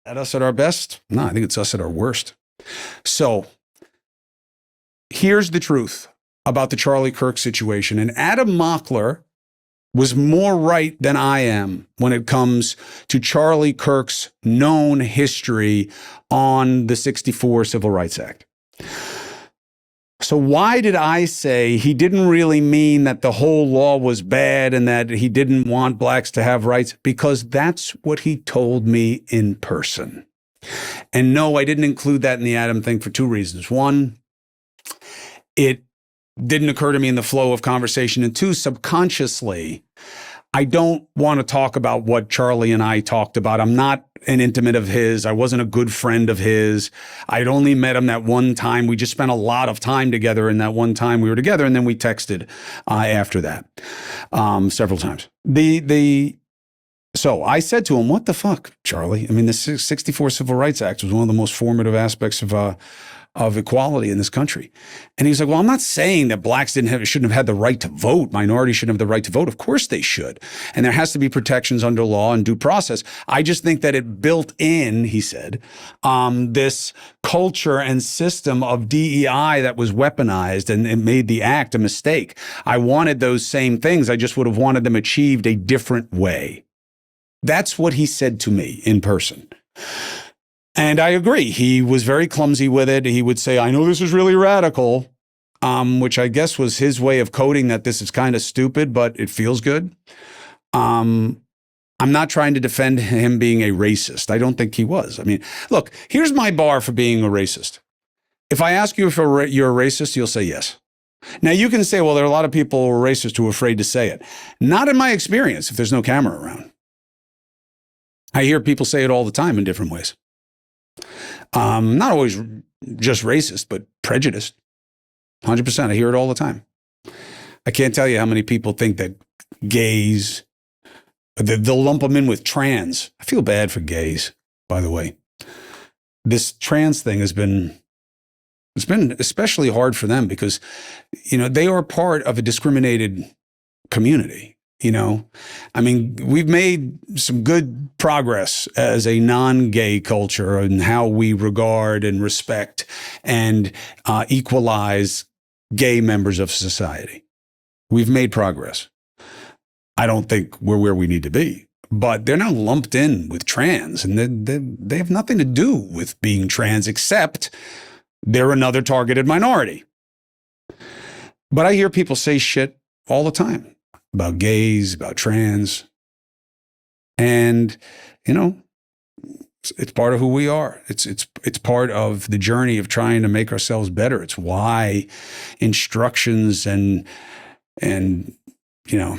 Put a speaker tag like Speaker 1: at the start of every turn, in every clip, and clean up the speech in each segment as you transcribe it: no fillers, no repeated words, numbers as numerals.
Speaker 1: At us at our best? No, I think it's us at our worst. So here's the truth about the Charlie Kirk situation. And Adam Mockler was more right than I am when it comes to Charlie Kirk's known history on the 64 Civil Rights Act. So why did I say he didn't really mean that the whole law was bad and that he didn't want blacks to have rights? Because that's what he told me in person. And no, I didn't include that in the Adam thing for two reasons. One, it didn't occur to me in the flow of conversation. And two, subconsciously, I don't want to talk about what Charlie and I talked about. I'm not an intimate of his. I wasn't a good friend of his. I'd only met him that one time. We just spent a lot of time together in that one time we were together. And then we texted after that several times. So I said to him, what the fuck, Charlie? I mean, the 64 Civil Rights Act was one of the most formative aspects of equality in this country. And he's like, well, I'm not saying that blacks shouldn't have had the right to vote. Minorities shouldn't have the right to vote. Of course they should. And there has to be protections under law and due process. I just think that it built in, he said, this culture and system of DEI that was weaponized and it made the act a mistake. I wanted those same things. I just would have wanted them achieved a different way. That's what he said to me in person. And I agree. He was very clumsy with it. He would say, I know this is really radical, which I guess was his way of coding that this is kind of stupid, but it feels good. I'm not trying to defend him being a racist. I don't think he was. I mean, look, here's my bar for being a racist. If I ask you if you're a racist, you'll say yes. Now, you can say, well, there are a lot of people who are racist who are afraid to say it. Not in my experience if there's no camera around. I hear people say it all the time in different ways. Not always just racist, but prejudiced. 100%. I hear it all the time. I can't tell you how many people think that gays, they'll lump them in with trans. I feel bad for gays, by the way. This trans thing it's been especially hard for them because, they are part of a discriminated community. I mean, we've made some good progress as a non-gay culture in how we regard and respect and equalize gay members of society. We've made progress. I don't think we're where we need to be, but they're now lumped in with trans, and they have nothing to do with being trans except they're another targeted minority. But I hear people say shit all the time about gays, about trans. And, it's part of who we are. It's part of the journey of trying to make ourselves better. It's why instructions and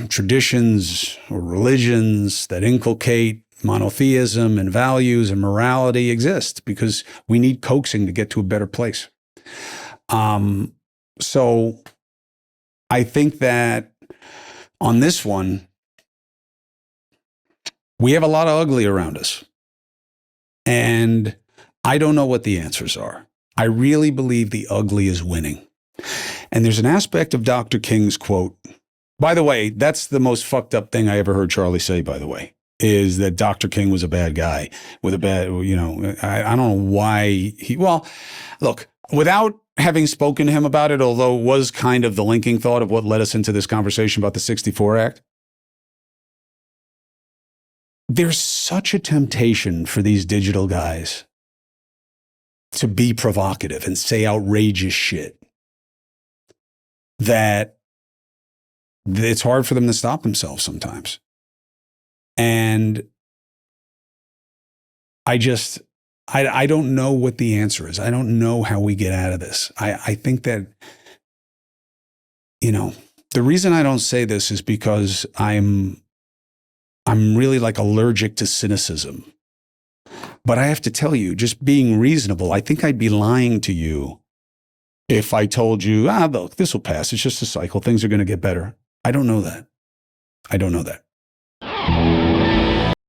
Speaker 1: traditions or religions that inculcate monotheism and values and morality exist, because we need coaxing to get to a better place. So I think that on this one, we have a lot of ugly around us. And I don't know what the answers are. I really believe the ugly is winning. And there's an aspect of Dr. King's quote. By the way, that's the most fucked up thing I ever heard Charlie say, by the way, is that Dr. King was a bad guy with a bad, I don't know why look, without having spoken to him about it, although it was kind of the linking thought of what led us into this conversation about the 64 Act, there's such a temptation for these digital guys to be provocative and say outrageous shit that it's hard for them to stop themselves sometimes. And I don't know what the answer is. I don't know how we get out of this. I think that, the reason I don't say this is because I'm really allergic to cynicism. But I have to tell you, just being reasonable, I think I'd be lying to you if I told you, look, this will pass. It's just a cycle. Things are going to get better. I don't know that.